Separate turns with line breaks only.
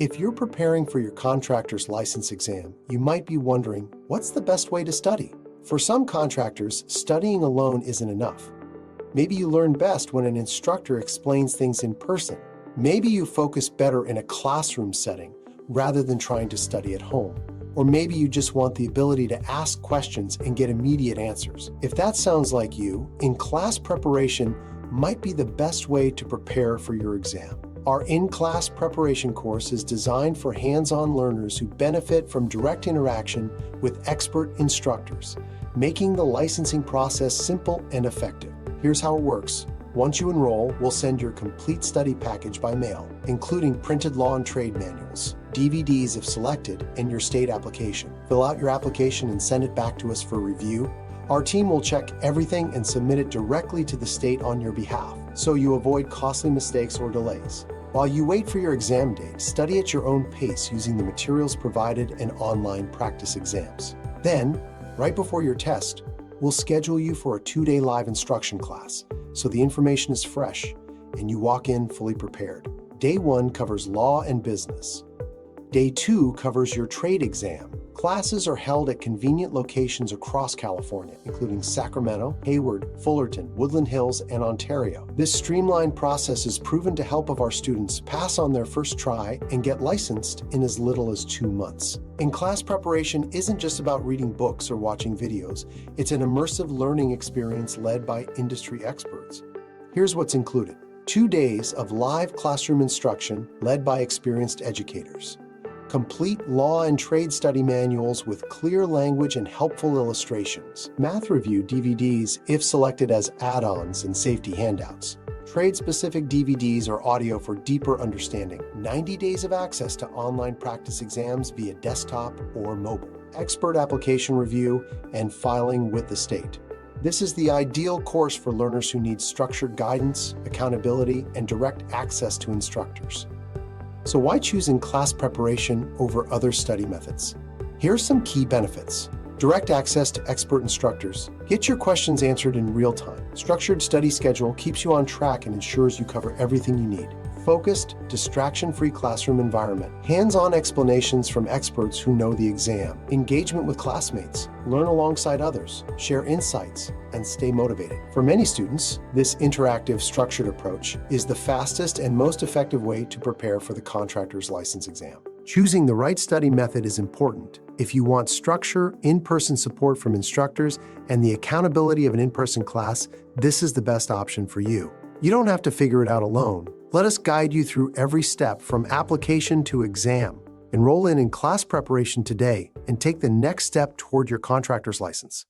If you're preparing for your contractor's license exam, you might be wondering, what's the best way to study? For some contractors, studying alone isn't enough. Maybe you learn best when an instructor explains things in person. Maybe you focus better in a classroom setting rather than trying to study at home. Or maybe you just want the ability to ask questions and get immediate answers. If that sounds like you, in-class preparation might be the best way to prepare for your exam. Our in-class preparation course is designed for hands-on learners who benefit from direct interaction with expert instructors, making the licensing process simple and effective. Here's how it works. Once you enroll, we'll send your complete study package by mail, including printed law and trade manuals, DVDs if selected, and your state application. Fill out your application and send it back to us for review. Our team will check everything and submit it directly to the state on your behalf, so you avoid costly mistakes or delays. While you wait for your exam date, study at your own pace using the materials provided and online practice exams. Then, right before your test, we'll schedule you for a 2-day live instruction class, so the information is fresh and you walk in fully prepared. Day 1 covers law and business. Day 2 covers your trade exam. Classes are held at convenient locations across California, including Sacramento, Hayward, Fullerton, Woodland Hills, and Ontario. This streamlined process is proven to help our students pass on their first try and get licensed in as little as 2 months. In-class preparation isn't just about reading books or watching videos. It's an immersive learning experience led by industry experts. Here's what's included. 2 days of live classroom instruction led by experienced educators. Complete law and trade study manuals with clear language and helpful illustrations. Math review DVDs if selected as add-ons and safety handouts. Trade-specific DVDs or audio for deeper understanding. 90 days of access to online practice exams via desktop or mobile. Expert application review and filing with the state. This is the ideal course for learners who need structured guidance, accountability, and direct access to instructors. So why choose in-class preparation over other study methods? Here are some key benefits. Direct access to expert instructors. Get your questions answered in real time. Structured study schedule keeps you on track and ensures you cover everything you need. Focused, distraction-free classroom environment. Hands-on explanations from experts who know the exam. Engagement with classmates. Learn alongside others. Share insights and stay motivated. For many students, this interactive, structured approach is the fastest and most effective way to prepare for the contractor's license exam. Choosing the right study method is important. If you want structure, in-person support from instructors, and the accountability of an in-person class, this is the best option for you. You don't have to figure it out alone. Let us guide you through every step from application to exam. Enroll in class preparation today and take the next step toward your contractor's license.